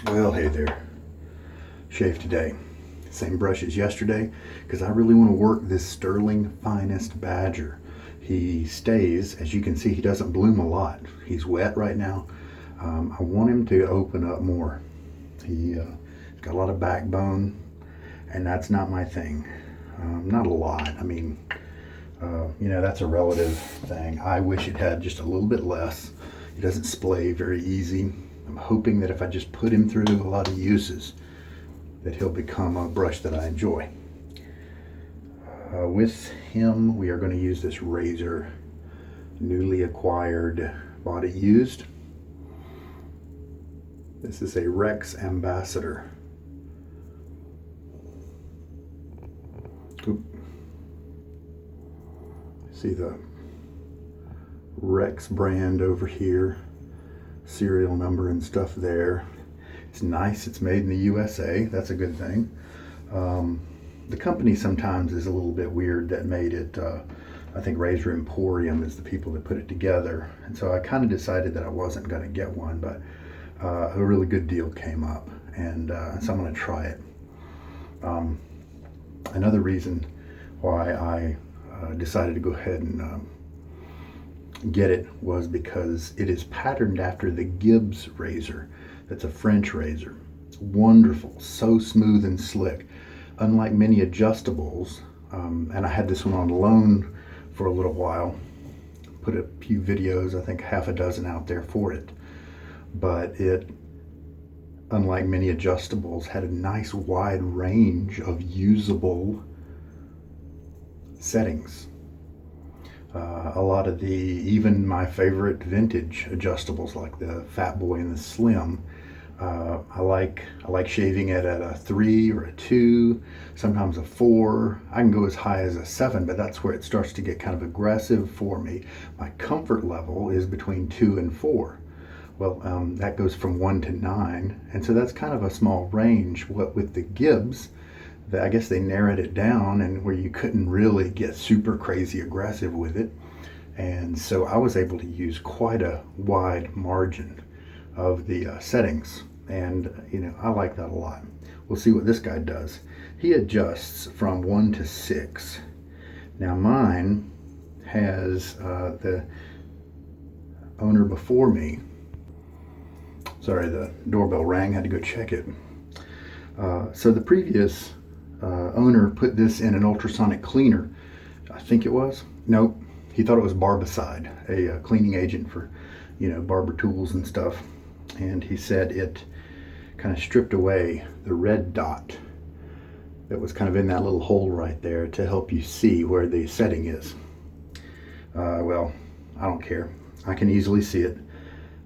Well, hey there. Shave today. Same brush as yesterday because I really want to work this Stirling Finest Badger. He stays, as you can see, he doesn't bloom a lot. He's wet right now. I want him to open up more. He's got a lot of backbone, and that's not my thing. Not a lot. I mean, that's a relative thing. I wish it had just a little bit less. He doesn't splay very easy. I'm hoping that if I just put him through a lot of uses, that he'll become a brush that I enjoy. With him, we are going to use this razor, newly acquired, bought it used. This is a Rex Ambassador. Oop. See the Rex brand over here, serial number and stuff there. It's nice, it's made in the USA, that's a good thing. The company sometimes is a little bit weird that made it. I think Razor Emporium is the people that put it together, and so I kind of decided that I wasn't going to get one, but a really good deal came up, and so I'm going to try it. Another reason why I decided to go ahead and get it was because it is patterned after the Gibbs razor. That's a French razor. It's wonderful, so smooth and slick. Unlike many adjustables, and I had this one on loan for a little while, put a few videos, I think half a dozen out there for it, but it, unlike many adjustables, had a nice wide range of usable settings. A lot of even my favorite vintage adjustables like the Fat Boy and the Slim, I like shaving it at a 3 or a 2, sometimes a 4. I can go as high as a 7, but that's where it starts to get kind of aggressive for me. My comfort level is between 2 and 4. Well, that goes from 1 to 9, and so that's kind of a small range. What with the Gibbs, I guess they narrowed it down, and where you couldn't really get super crazy aggressive with it, and so I was able to use quite a wide margin of the settings, and I like that a lot. We'll see what this guy does. He adjusts from 1 to 6. Now mine has the owner before me. Sorry, the doorbell rang, had to go check it. So the previous owner put this in an ultrasonic cleaner, I think it was. Nope, he thought it was barbicide, a cleaning agent for barber tools and stuff, and he said it kind of stripped away the red dot that was kind of in that little hole right there to help you see where the setting is. Well, I don't care, I can easily see it,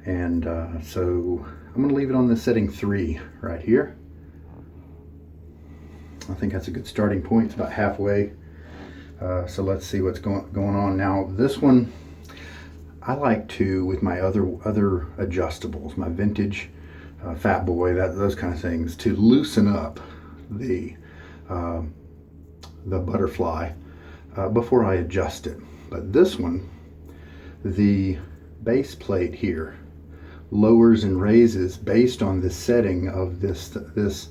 and so I'm going to leave it on the setting 3 right here. I think that's a good starting point. It's about halfway. So let's see what's going on now. This one, I like to, with my other adjustables, my vintage Fat Boy, those kind of things, to loosen up the butterfly before I adjust it. But this one, the base plate here lowers and raises based on the setting of this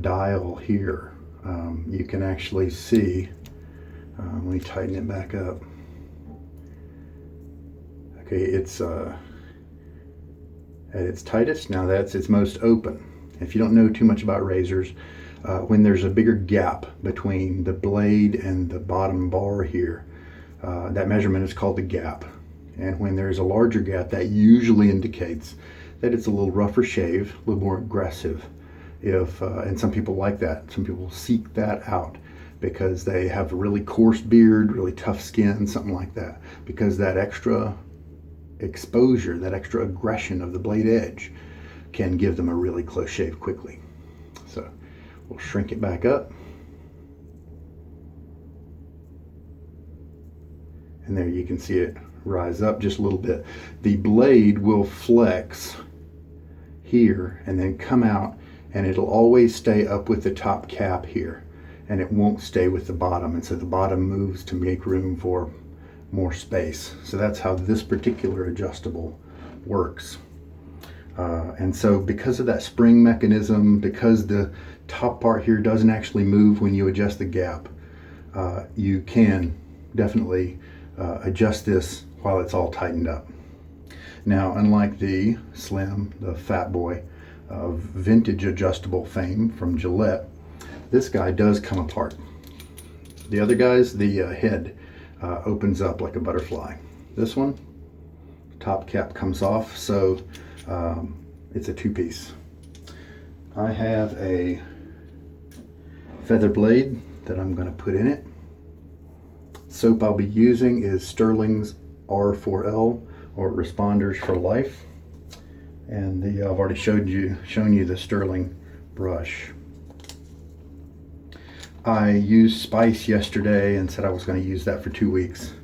dial here. You can actually see, let me tighten it back up. Okay, it's at its tightest. Now that's its most open. If you don't know too much about razors, when there's a bigger gap between the blade and the bottom bar here, that measurement is called the gap. And when there's a larger gap, that usually indicates that it's a little rougher shave, a little more aggressive. And some people like that. Some people seek that out because they have a really coarse beard, really tough skin, something like that. Because that extra exposure, that extra aggression of the blade edge can give them a really close shave quickly. So we'll shrink it back up. And there you can see it rise up just a little bit. The blade will flex here and then come out, and it'll always stay up with the top cap here, and it won't stay with the bottom, and so the bottom moves to make room for more space. So that's how this particular adjustable works. And so because of that spring mechanism, because the top part here doesn't actually move when you adjust the gap, you can definitely adjust this while it's all tightened up. Now, unlike the Slim, the Fat Boy, vintage adjustable fame from Gillette, this guy does come apart. The other guys, the head opens up like a butterfly. This one, top cap comes off, so it's a two-piece. I have a feather blade that I'm going to put in it. Soap I'll be using is Stirling's R4L, or Responders for Life, and I've already shown you the Stirling brush. I used Spice yesterday and said I was going to use that for 2 weeks,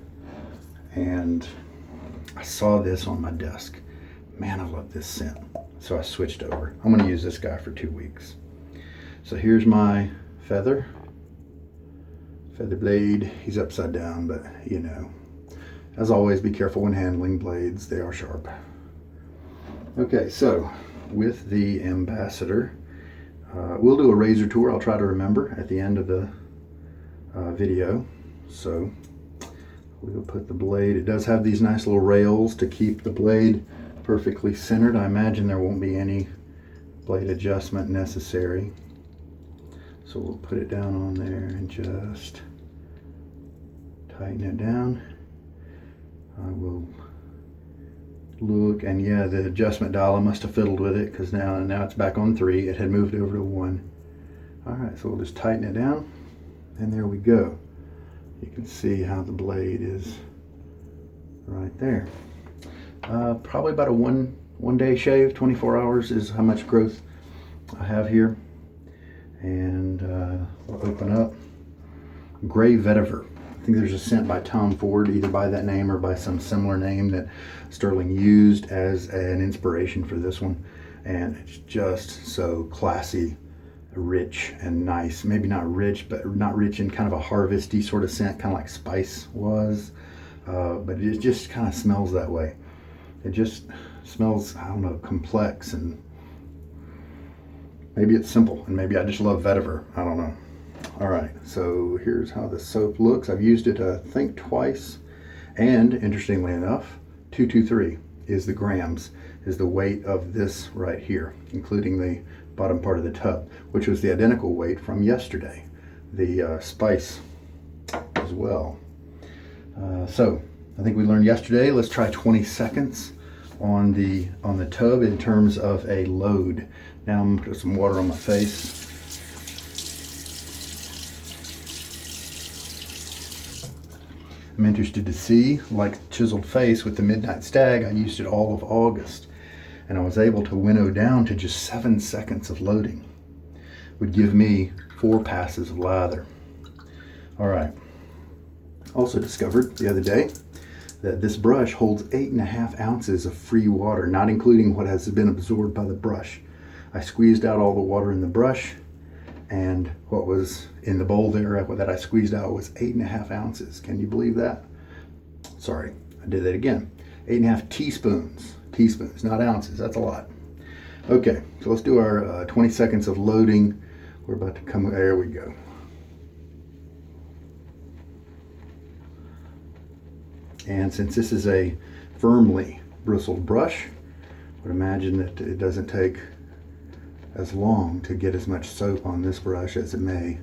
and I saw this on my desk. Man, I love this scent, so I switched over. I'm going to use this guy for 2 weeks. So here's my feather blade. He's upside down, but you know, as always, be careful when handling blades. They are sharp. Okay, so with the Ambassador, we'll do a razor tour. I'll try to remember at the end of the video. So we'll put the blade. It does have these nice little rails to keep the blade perfectly centered. I imagine there won't be any blade adjustment necessary. So we'll put it down on there and just tighten it down. I will look, and yeah, the adjustment dial, I must have fiddled with it, because now it's back on 3. It had moved over to 1. All right, so we'll just tighten it down, and there we go. You can see how the blade is right there. Probably about a one day shave. 24 hours is how much growth I have here. And we'll open up Gray Vetiver. I think there's a scent by Tom Ford, either by that name or by some similar name that Stirling used as an inspiration for this one. And it's just so classy, rich, and nice. Maybe not rich, but not rich in kind of a harvesty sort of scent, kind of like Spice was. But it just kind of smells that way. It just smells, I don't know, complex, and maybe it's simple, and maybe I just love vetiver. I don't know. All right, so here's how the soap looks. I've used it, I think, twice, and interestingly enough, 223 is the grams, is the weight of this right here, including the bottom part of the tub, which was the identical weight from yesterday, the Spice as well. So I think we learned yesterday. Let's try 20 seconds on the tub in terms of a load. Now I'm gonna put some water on my face. I'm interested to see, like Chiseled Face with the Midnight Stag, I used it all of August, and I was able to winnow down to just 7 seconds of loading. Would give me 4 passes of lather. All right. Also discovered the other day that this brush holds 8.5 ounces of free water, not including what has been absorbed by the brush. I squeezed out all the water in the brush, and what was in the bowl there that I squeezed out was 8.5 ounces. Can you believe that? Sorry, I did that again. 8.5 teaspoons. Teaspoons, not ounces. That's a lot. Okay, so let's do our 20 seconds of loading. We're about to come, there we go. And since this is a firmly bristled brush, I would imagine that it doesn't take as long to get as much soap on this brush as it may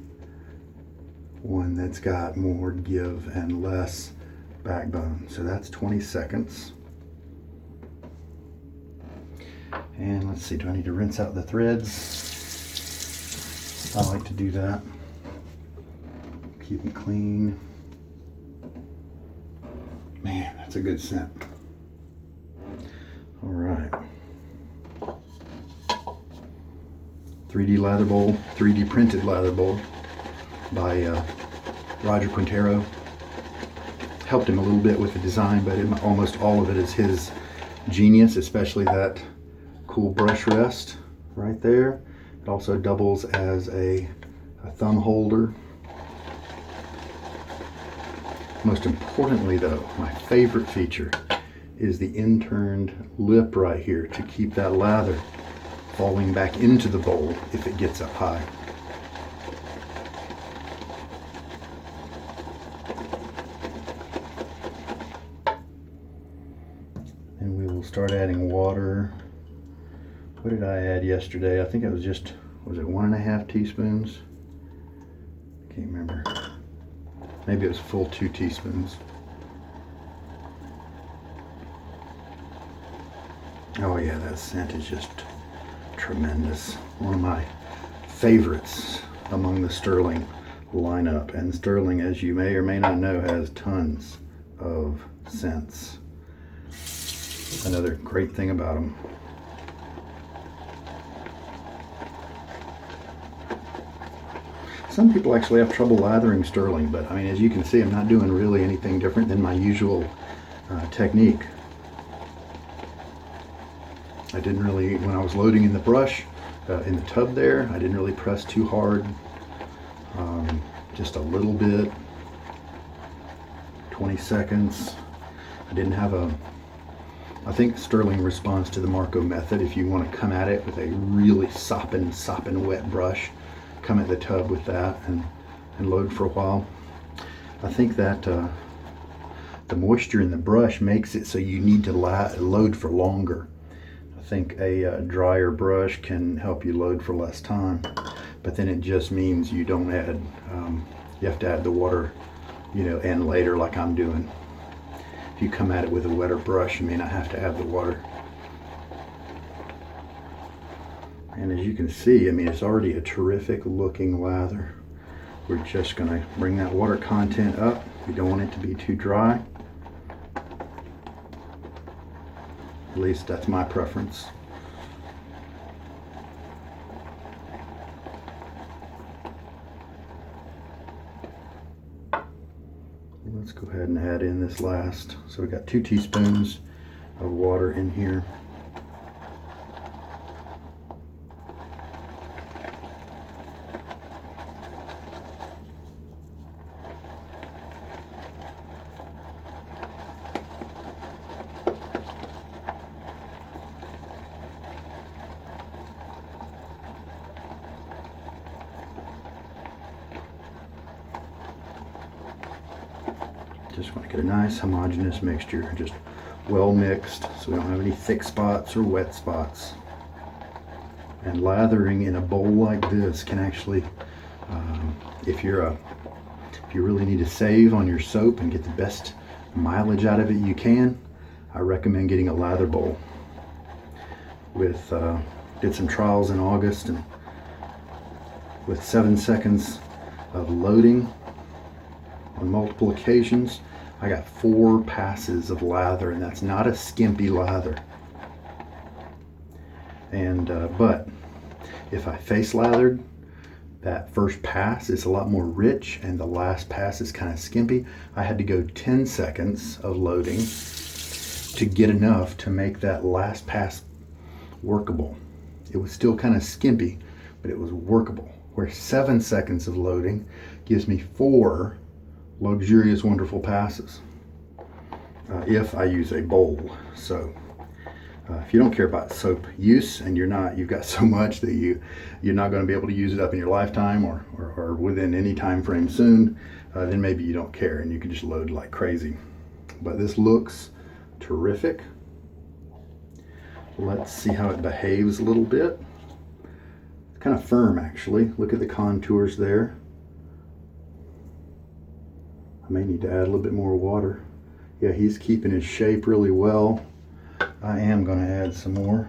one that's got more give and less backbone. So that's 20 seconds. And let's see, do I need to rinse out the threads? I like to do that. Keep them clean. Man, that's a good scent. All right. 3D lather bowl, 3D printed lather bowl by Roger Quintero. Helped him a little bit with the design, but almost all of it is his genius, especially that cool brush rest right there. It also doubles as a thumb holder. Most importantly though, my favorite feature is the inturned lip right here to keep that lather falling back into the bowl if it gets up high. And we will start adding water. What did I add yesterday? I think it was just, was it 1.5 teaspoons? I can't remember. Maybe it was a full 2 teaspoons. Oh yeah, that scent is just tremendous. One of my favorites among the Stirling lineup. And Stirling, as you may or may not know, has tons of scents. Another great thing about them. Some people actually have trouble lathering Stirling, but I mean, as you can see, I'm not doing really anything different than my usual technique. I didn't really, when I was loading in the brush, in the tub there, I didn't really press too hard. Just a little bit, 20 seconds. I didn't have I think Stirling responds to the Marco method. If you want to come at it with a really sopping wet brush, come at the tub with that and load for a while. I think that the moisture in the brush makes it so you need to load for longer. I think a drier brush can help you load for less time, but then it just means you don't add, you have to add the water, and later like I'm doing. If you come at it with a wetter brush, you may not have to add the water. And as you can see, I mean, it's already a terrific looking lather. We're just going to bring that water content up. We don't want it to be too dry. At least that's my preference. Let's go ahead and add in this last. So we got 2 teaspoons of water in here. Just want to get a nice homogeneous mixture, just well mixed so we don't have any thick spots or wet spots. And lathering in a bowl like this can actually, if you really need to save on your soap and get the best mileage out of it you can, I recommend getting a lather bowl. Did some trials in August, and with 7 seconds of loading on multiple occasions, I got 4 passes of lather, and that's not a skimpy lather. And but if I face lathered, that first pass is a lot more rich and the last pass is kind of skimpy. I had to go 10 seconds of loading to get enough to make that last pass workable. It was still kind of skimpy, but it was workable. Where 7 seconds of loading gives me 4 luxurious, wonderful passes if I use a bowl. So if you don't care about soap use, and you've got so much that you're not going to be able to use it up in your lifetime or within any time frame soon, then maybe you don't care and you can just load like crazy. But this looks terrific. Let's see how it behaves a little bit. It's kind of firm, actually. Look at the contours there. I may need to add a little bit more water. Yeah, he's keeping his shape really well. I am going to add some more.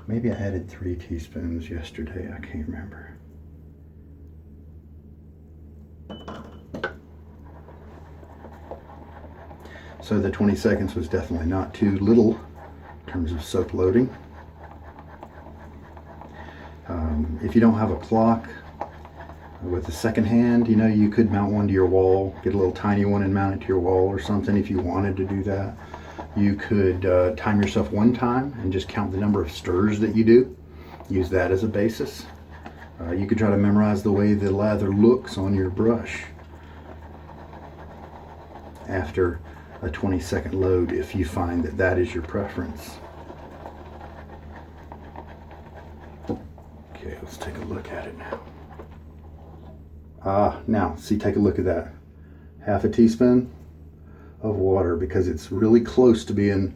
Maybe I added 3 teaspoons yesterday. I can't remember. So the 20 seconds was definitely not too little in terms of soap loading. If you don't have a clock with the second hand, you could mount one to your wall, get a little tiny one and mount it to your wall or something if you wanted to do that. You could time yourself one time and just count the number of stirs that you do. Use that as a basis. You could try to memorize the way the lather looks on your brush after a 20-second load if you find that that is your preference. Okay, let's take a look at it now. Now, see, take a look at that. Half a teaspoon of water, because it's really close to being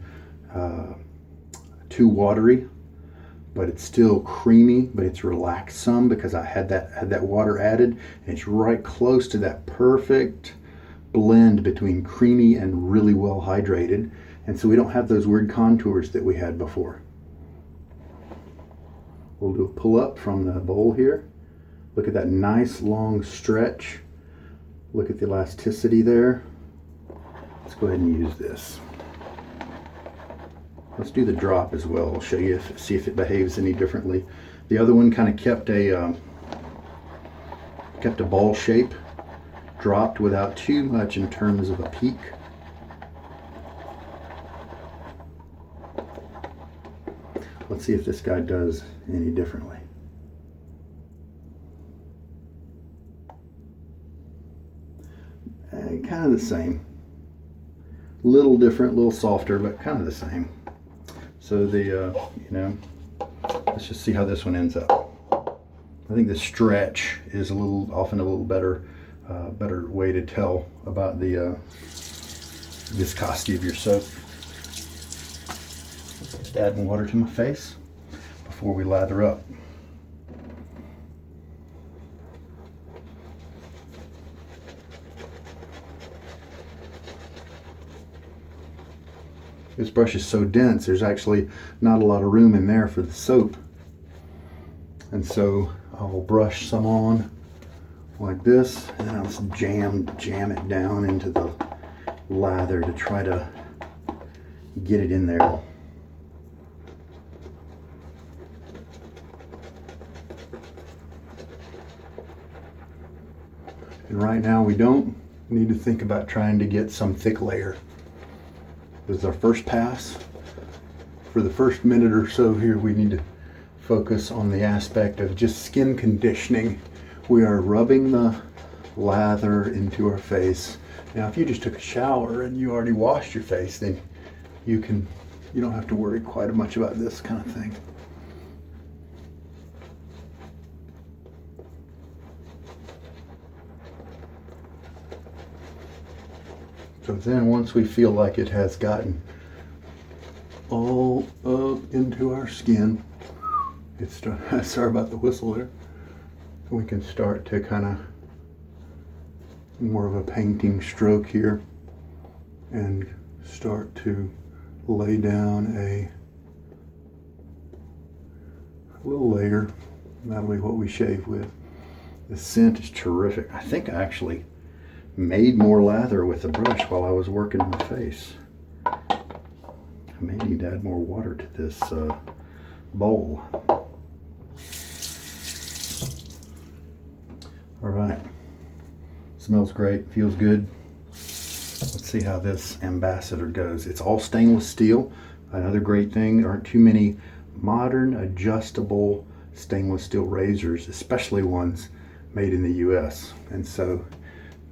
too watery, but it's still creamy, but it's relaxed some because I had that water added, and it's right close to that perfect blend between creamy and really well hydrated, and so we don't have those weird contours that we had before. We'll do a pull up from the bowl here. Look at that nice long stretch. Look at the elasticity there. Let's go ahead and use this. Let's do the drop as well. I'll show you, see if it behaves any differently. The other one kind of kept a ball shape, dropped without too much in terms of a peak. Let's see if this guy does any differently. Kind of the same. Little different, little softer, but kind of the same. So let's just see how this one ends up. I think the stretch is often a little better way to tell about the viscosity of your soap. Just adding water to my face before we lather up. This brush is so dense, there's actually not a lot of room in there for the soap. And so I'll brush some on like this, and then I'll just jam it down into the lather to try to get it in there. And right now we don't need to think about trying to get some thick layer. This is our first pass. For the first minute or so here, we need to focus on the aspect of just skin conditioning. We are rubbing the lather into our face. Now, if you just took a shower and you already washed your face, then you don't have to worry quite much about this kind of thing. So then once we feel like it has gotten all up into our skin, sorry about the whistle there, we can start to kind of more of a painting stroke here and start to lay down a little layer. That'll be what we shave with. The scent is terrific. I think I actually made more lather with the brush while I was working my face. I may need to add more water to this bowl. All right, smells great, feels good. Let's see how this ambassador goes. It's all stainless steel. Another great thing, there aren't too many modern adjustable stainless steel razors, especially ones made in the US. And so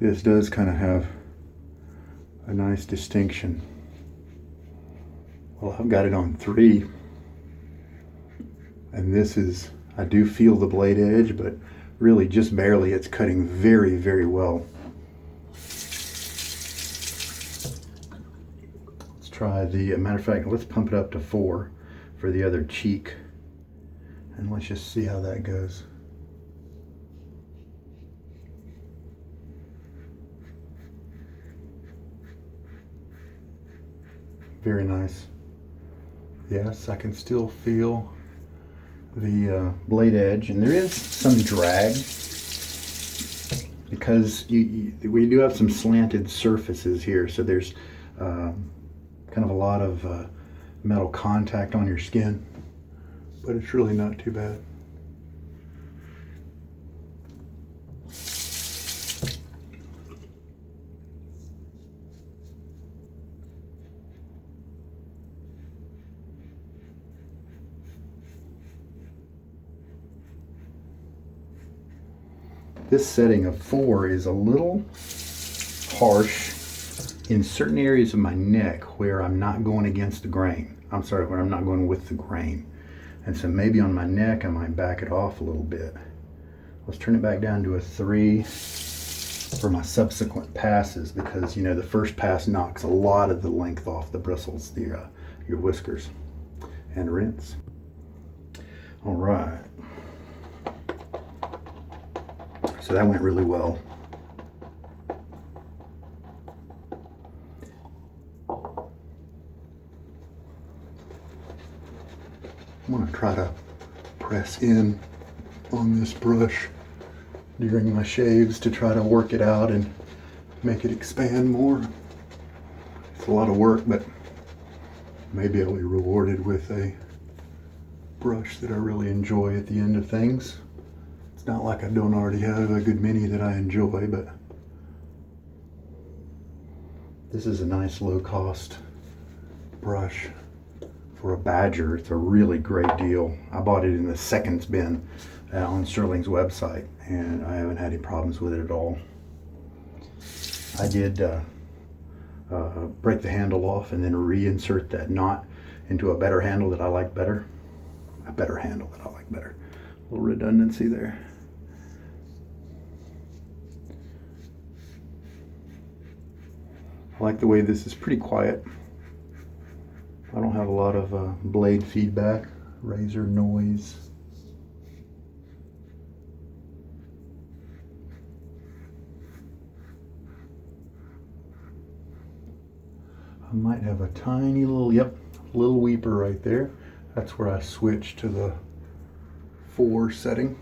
this does kind of have a nice distinction. Well, I've got it on 3, and this is, I do feel the blade edge, but really just barely. It's cutting very, very well. Let's try matter of fact, let's pump it up to 4 for the other cheek, and let's just see how that goes. Very nice. Yes, I can still feel the blade edge, and there is some drag because we do have some slanted surfaces here, so there's kind of a lot of metal contact on your skin, but it's really not too bad. This setting of 4 is a little harsh in certain areas of my neck where I'm not going against the grain. I'm sorry, when I'm not going with the grain. And so maybe on my neck, I might back it off a little bit. Let's turn it back down to a 3 for my subsequent passes, because you know the first pass knocks a lot of the length off the bristles, your whiskers. And rinse. All right. So that went really well. I'm going to try to press in on this brush during my shaves to try to work it out and make it expand more. It's a lot of work, but maybe I'll be rewarded with a brush that I really enjoy at the end of things. It's not like I don't already have a good many that I enjoy, but this is a nice low-cost brush for a badger. It's a really great deal. I bought it in the seconds bin on Stirling's website, and I haven't had any problems with it at all. I did break the handle off and then reinsert that knot into a better handle that I like better. A better handle that I like better. A little redundancy there. I like the way this is pretty quiet. I don't have a lot of blade feedback, razor noise. I might have a tiny little, little weeper right there. That's where I switch to the 4 setting.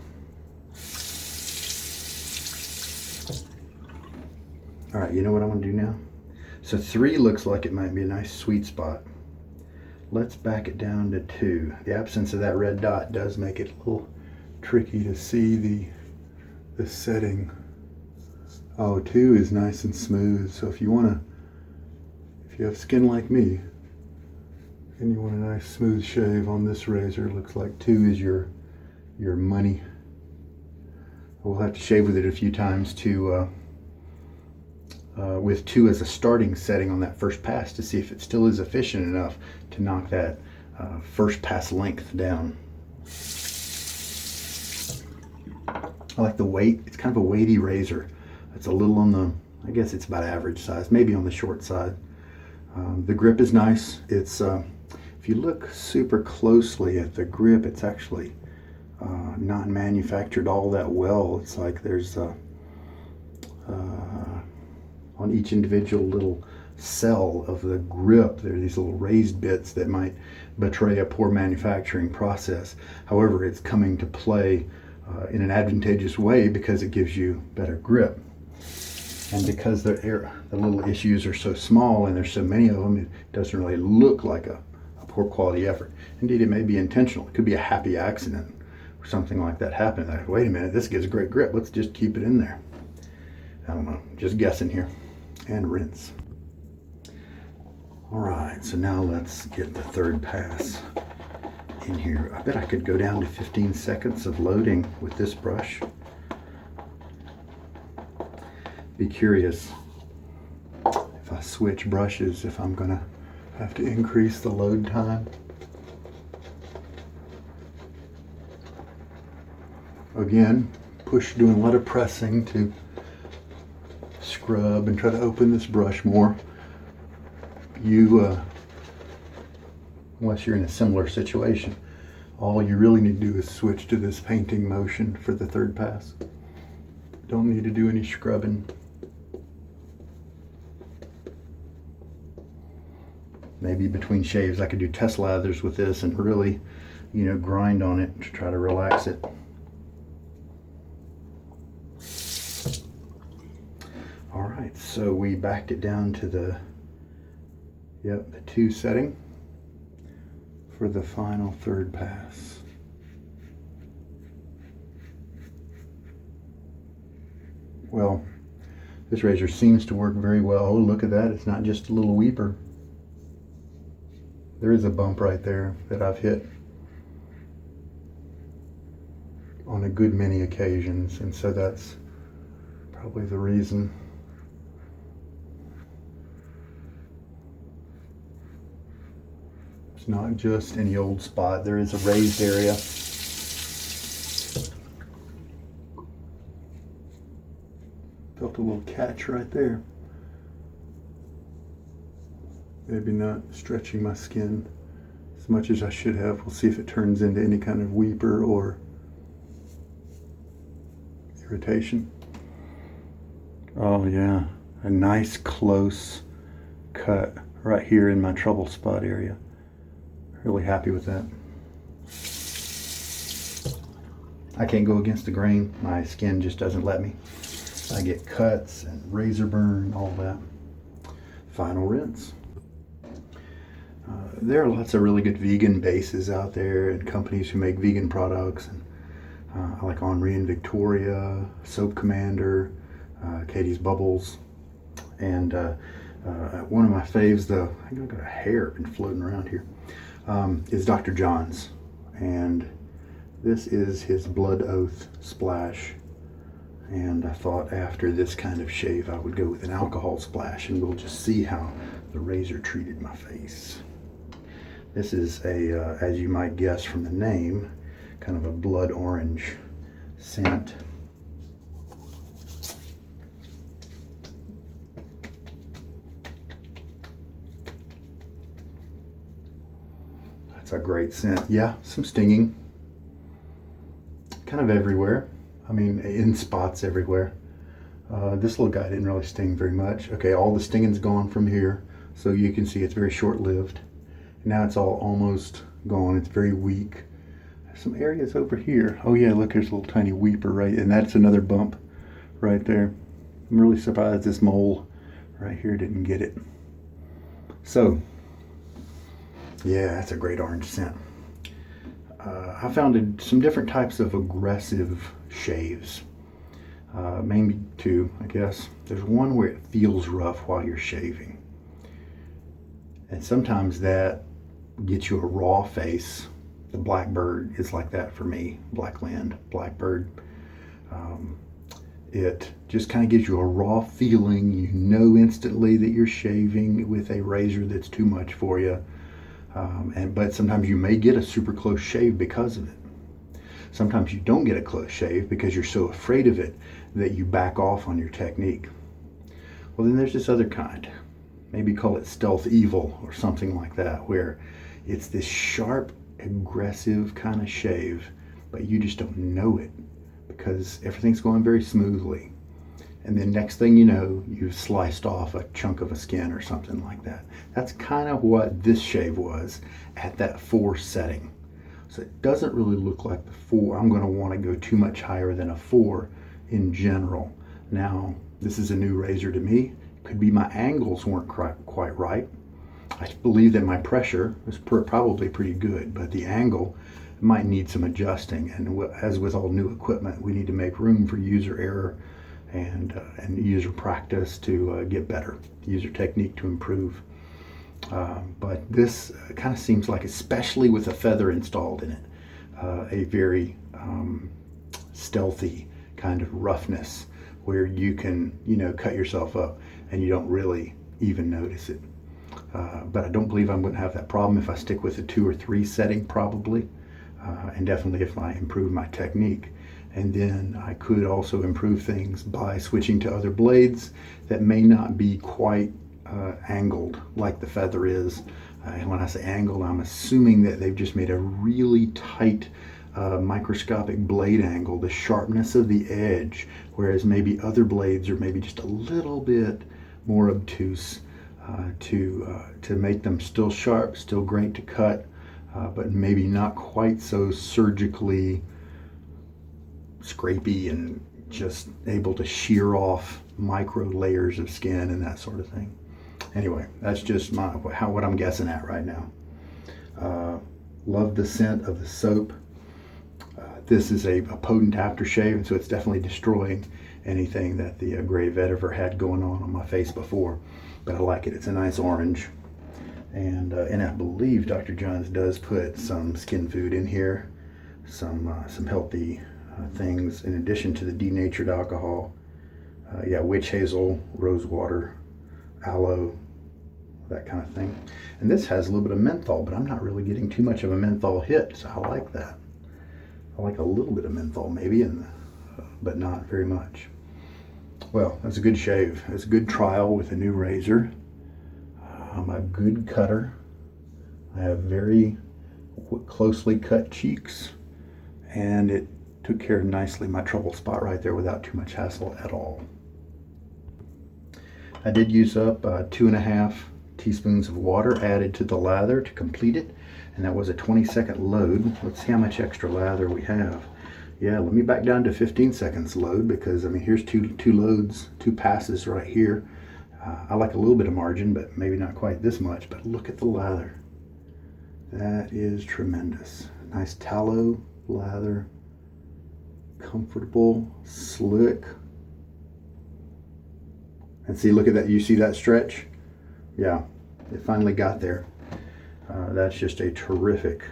All right, you know what I'm gonna do now? So 3 looks like it might be a nice sweet spot. Let's back it down to 2. The absence of that red dot does make it a little tricky to see the setting. Oh, 2 is nice and smooth. So if you have skin like me and you want a nice smooth shave on this razor, it looks like 2 is your money. We'll have to shave with it a few times to with 2 as a starting setting on that first pass to see if it still is efficient enough to knock that first pass length down. I like the weight. It's kind of a weighty razor. It's a little on the, I guess it's about average size, maybe on the short side. The grip is nice. It's if you look super closely at the grip, it's actually not manufactured all that well. It's like there's on each individual little cell of the grip, there are these little raised bits that might betray a poor manufacturing process. However, it's coming to play in an advantageous way because it gives you better grip. And because the little issues are so small and there's so many of them, it doesn't really look like a poor quality effort. Indeed, it may be intentional. It could be a happy accident or something like that happened. Like, wait a minute, this gives great grip. Let's just keep it in there. I don't know, just guessing here. And rinse. All right, so now let's get the third pass in here. I bet I could go down to 15 seconds of loading with this brush. Be curious if I switch brushes, if I'm gonna have to increase the load time. Again, doing a lot of pressing to scrub and try to open this brush more. Unless you're in a similar situation, all you really need to do is switch to this painting motion for the third pass. Don't need to do any scrubbing. Maybe between shaves I could do test lathers with this and really, grind on it to try to relax it. All right, so we backed it down to the 2 setting for the final third pass. Well, this razor seems to work very well. Oh, look at that, it's not just a little weeper. There is a bump right there that I've hit on a good many occasions, and so that's probably the reason. It's not just any old spot. There is a raised area. Felt a little catch right there. Maybe not stretching my skin as much as I should have. We'll see if it turns into any kind of weeper or irritation. Oh yeah, a nice close cut right here in my trouble spot area. Really happy with that. I can't go against the grain. My skin just doesn't let me. I get cuts and razor burn, all that. Final rinse. There are lots of really good vegan bases out there and companies who make vegan products. And I like Henri and Victoria, Soap Commander, Katie's Bubbles, and one of my faves, though, I think I've got a hair been floating around here, is Dr. Jons. And this is his Blood Oath Splash. And I thought after this kind of shave I would go with an alcohol splash, and we'll just see how the razor treated my face. This is a, as you might guess from the name, kind of a blood orange scent. That's a great scent. Yeah, some stinging. Kind of everywhere. I mean, in spots everywhere. This little guy didn't really sting very much. Okay, all the stinging's gone from here, so you can see it's very short-lived. Now it's all almost gone. It's very weak. There's some areas over here. Oh yeah, look, there's a little tiny weeper right, and that's another bump right there. I'm really surprised this mole right here didn't get it. So, yeah, that's a great orange scent. I found some different types of aggressive shaves. Maybe two, I guess. There's one where it feels rough while you're shaving. And sometimes that gets you a raw face. The Blackbird is like that for me. Blackland, Blackbird. It just kind of gives you a raw feeling. You know instantly that you're shaving with a razor that's too much for you. But sometimes you may get a super close shave because of it. Sometimes you don't get a close shave because you're so afraid of it that you back off on your technique. Well, then there's this other kind. Maybe call it stealth evil or something like that, where it's this sharp, aggressive kind of shave, but you just don't know it because everything's going very smoothly. And then next thing you know, you've sliced off a chunk of a skin or something like that. That's kind of what this shave was at that 4 setting. So it doesn't really look like the 4. I'm going to want to go too much higher than a 4 in general. Now, this is a new razor to me. It could be my angles weren't quite right. I believe that my pressure is probably pretty good, but the angle might need some adjusting. And as with all new equipment, we need to make room for user error and user practice to get better, user technique to improve. But this kind of seems like, especially with a feather installed in it, a very stealthy kind of roughness where you can, cut yourself up and you don't really even notice it. But I don't believe I'm going to have that problem if I stick with a 2 or 3 setting, probably, and definitely if I improve my technique. And then I could also improve things by switching to other blades that may not be quite angled like the feather is. And when I say angled, I'm assuming that they've just made a really tight microscopic blade angle, the sharpness of the edge, whereas maybe other blades are maybe just a little bit more obtuse to make them still sharp, still great to cut, but maybe not quite so surgically scrapey and just able to shear off micro layers of skin and that sort of thing. Anyway, that's just what I'm guessing at right now. Love the scent of the soap. This is a potent aftershave, so it's definitely destroying anything that the Gray Vetiver had going on my face before. But I like it. It's a nice orange. And I believe Dr. Jons does put some skin food in here, some healthy things in addition to the denatured alcohol. Witch hazel, rose water, aloe, that kind of thing. And this has a little bit of menthol, but I'm not really getting too much of a menthol hit, so I like that. I like a little bit of menthol maybe, but not very much. Well, that's a good shave. It's a good trial with a new razor. I'm a good cutter. I have very closely cut cheeks, and it took care of nicely my trouble spot right there without too much hassle at all. I did use up 2.5 teaspoons of water added to the lather to complete it, and that was a 20-second load. Let's see how much extra lather we have. Yeah, let me back down to 15 seconds load, because I mean, here's two loads, 2 passes right here. I like a little bit of margin, but maybe not quite this much. But look at the lather. That is tremendous. Nice tallow lather, comfortable, slick. And see, look at that. You see that stretch? Yeah, it finally got there. That's just a terrific.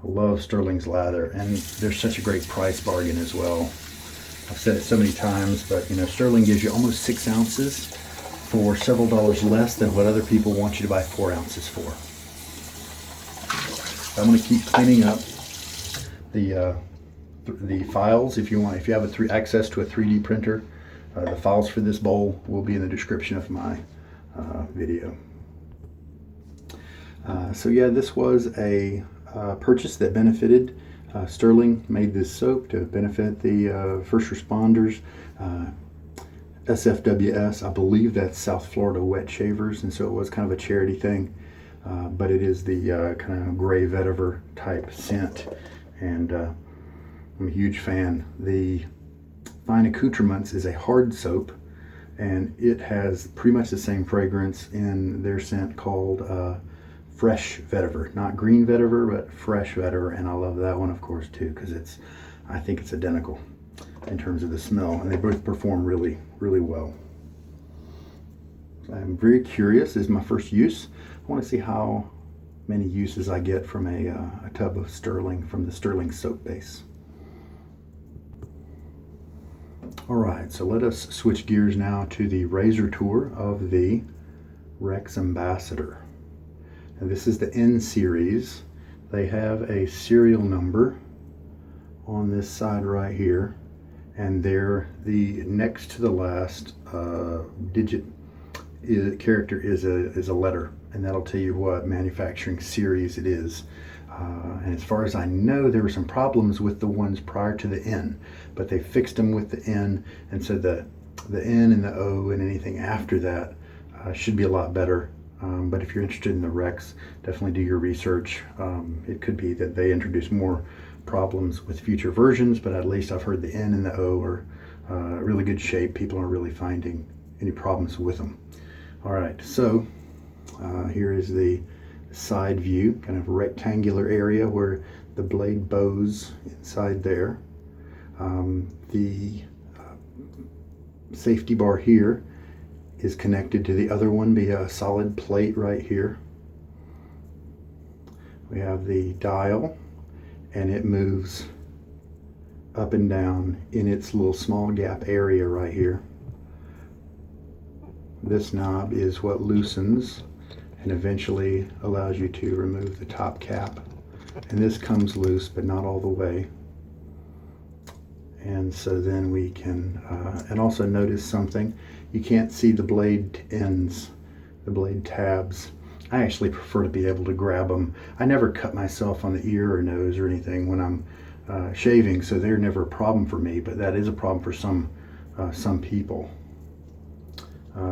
I love Stirling's lather, and they're such a great price bargain as well. I've said it so many times, but you know, Stirling gives you almost 6 ounces for several dollars less than what other people want you to buy 4 ounces for. I'm going to keep cleaning up the files. If you have access to a 3D printer, the files for this bowl will be in the description of my video. So yeah, this was a purchase that benefited. Stirling made this soap to benefit the first responders. SFWS, I believe that's South Florida Wet Shavers, and so it was kind of a charity thing. But it is the kind of gray vetiver type scent, and I'm a huge fan. The Fine Accoutrements is a hard soap, and it has pretty much the same fragrance in their scent called Fresh Vetiver. Not green vetiver, but fresh vetiver, and I love that one, of course, too, because I think it's identical in terms of the smell, and they both perform really, really well. I'm very curious. This is my first use. I want to see how many uses I get from a tub of Stirling from the Stirling soap base. All right, so let us switch gears now to the razor tour of the Rex Ambassador. And this is the N series. They have a serial number on this side right here, and there the next to the last character is a letter, and that'll tell you what manufacturing series it is. And as far as I know, there were some problems with the ones prior to the N, but they fixed them with the N, and so the N and the O and anything after that should be a lot better. But if you're interested in the Rex, definitely do your research. It could be that they introduce more problems with future versions, but at least I've heard the N and the O are really good shape. People aren't really finding any problems with them. All right, so here is the side view, kind of rectangular area where the blade bows inside there. The safety bar here is connected to the other one via a solid plate right here. We have the dial, and it moves up and down in its little small gap area right here. This knob is what loosens and eventually allows you to remove the top cap. And this comes loose, but not all the way. And so then we can, and also notice something, you can't see the blade ends, the blade tabs. I actually prefer to be able to grab them. I never cut myself on the ear or nose or anything when I'm shaving, so they're never a problem for me, but that is a problem for some people.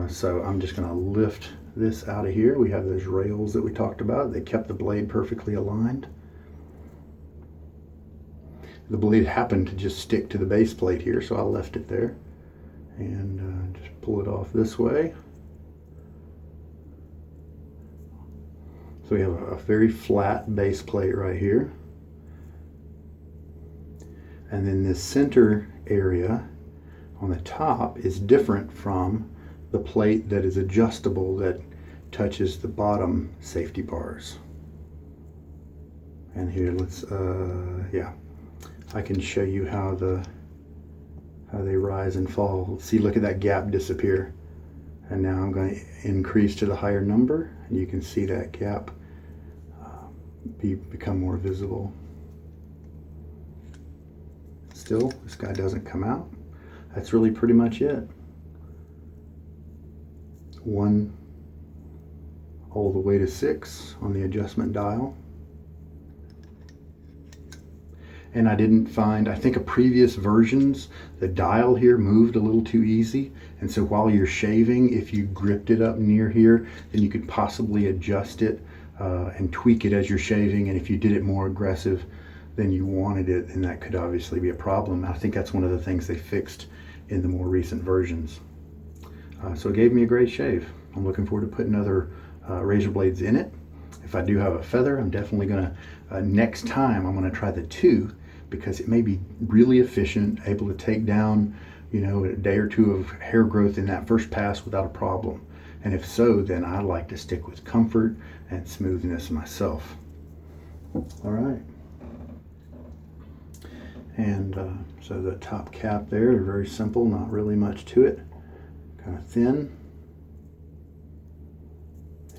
So I'm just going to lift this out of here. We have those rails that we talked about. They kept the blade perfectly aligned. The blade happened to just stick to the base plate here, so I left it there. And just pull it off this way. So we have a very flat base plate right here. And then this center area on the top is different from the plate that is adjustable that touches the bottom safety bars. And here, let's, yeah, I can show you how they rise and fall. See, look at that gap disappear. And now I'm going to increase to the higher number, and you can see that gap become more visible. Still, this guy doesn't come out. That's really pretty much it. 1 all the way to 6 on the adjustment dial. And I didn't find, I think of previous versions, the dial here moved a little too easy. And so while you're shaving, if you gripped it up near here, then you could possibly adjust it and tweak it as you're shaving. And if you did it more aggressive than you wanted it, then that could obviously be a problem. I think that's one of the things they fixed in the more recent versions. So it gave me a great shave. I'm looking forward to putting other razor blades in it. If I do have a feather, I'm definitely gonna, next time I'm gonna try the 2, because it may be really efficient, able to take down, you know, a day or 2 of hair growth in that first pass without a problem. And if so, then I like to stick with comfort and smoothness myself. All right. And so the top cap there, they're very simple, not really much to it. Kind of thin.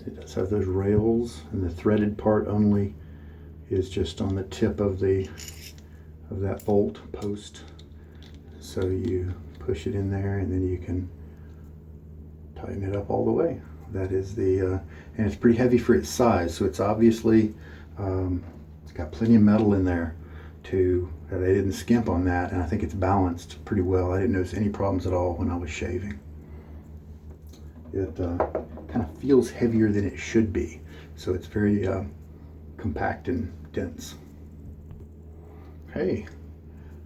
It does have those rails, and the threaded part only is just on the tip of that bolt post. So you push it in there, and then you can tighten it up all the way. That is the, and it's pretty heavy for its size, so it's obviously, it's got plenty of metal in there to, they didn't skimp on that, and I think it's balanced pretty well. I didn't notice any problems at all when I was shaving. It kind of feels heavier than it should be, so it's very compact and dense. Hey,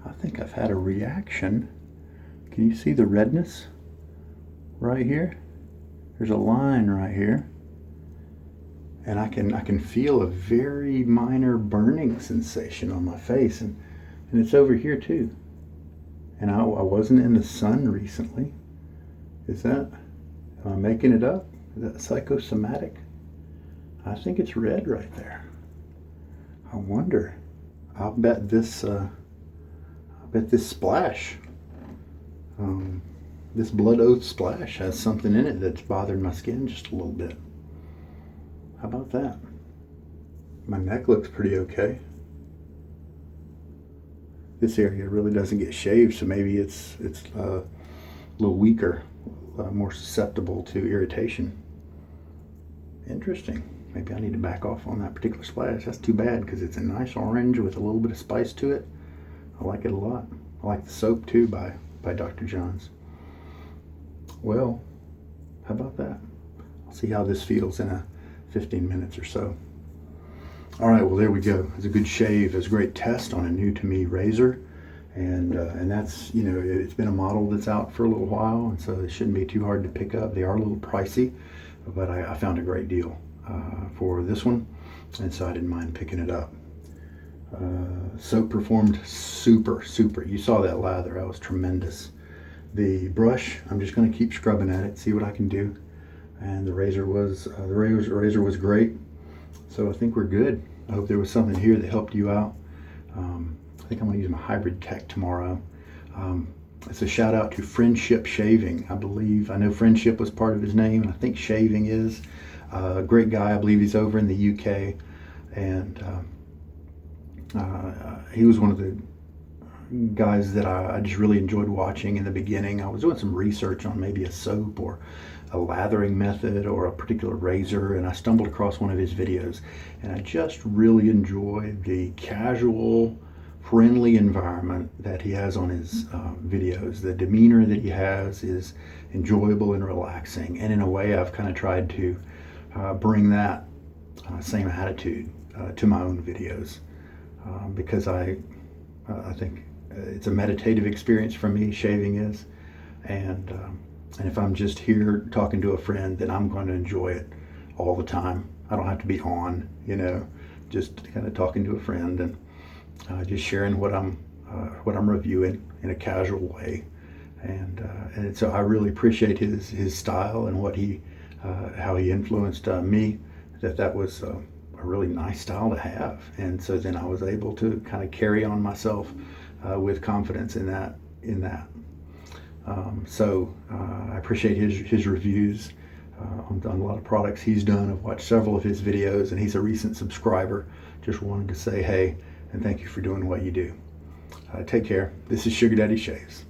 I think I've had a reaction. Can you see the redness right here? There's a line right here, and I can feel a very minor burning sensation on my face, and it's over here too. And I wasn't in the sun recently. Is that, am I making it up? Is that psychosomatic? I think it's red right there. I wonder. I'll bet this splash, this blood oath splash has something in it that's bothered my skin just a little bit. How about that? My neck looks pretty okay. This area really doesn't get shaved, so maybe it's a little weaker, more susceptible to irritation. Interesting. Maybe I need to back off on that particular splash. That's too bad, because it's a nice orange with a little bit of spice to it. I like it a lot. I like the soap too by Dr. Jons. Well, how about that? I'll see how this feels in a 15 minutes or so. All right, well, there we go. It's a good shave. It's a great test on a new to me razor. And that's, you know, it's been a model that's out for a little while, and so it shouldn't be too hard to pick up. They are a little pricey, but I found a great deal for this one, and so I didn't mind picking it up. Soap performed super. You saw that lather. That was tremendous. The brush, I'm just going to keep scrubbing at it, see what I can do. And the razor was great. So I think we're good. I hope there was something here that helped you out. I think I'm going to use my hybrid tech tomorrow. It's a shout out to Friendship Shaving. I know Friendship was part of his name, and I think Shaving is. A great guy. I believe he's over in the UK, and he was one of the guys that I just really enjoyed watching in the beginning. I was doing some research on maybe a soap or a lathering method or a particular razor, and I stumbled across one of his videos, and I just really enjoyed the casual, friendly environment that he has on his videos. The demeanor that he has is enjoyable and relaxing, and in a way I've kind of tried to bring that same attitude to my own videos, because I think it's a meditative experience for me, shaving is, and if I'm just here talking to a friend, then I'm going to enjoy it all the time. I don't have to be on, you know, just kind of talking to a friend and just sharing what I'm reviewing in a casual way, and so I really appreciate his style and what how he influenced me. That was a really nice style to have, and so then I was able to kind of carry on myself with confidence in that. I appreciate his reviews on a lot of products he's done. I've watched several of his videos, and he's a recent subscriber. Just wanted to say hey and thank you for doing what you do. Take care. This is Sugar Daddy Shaves.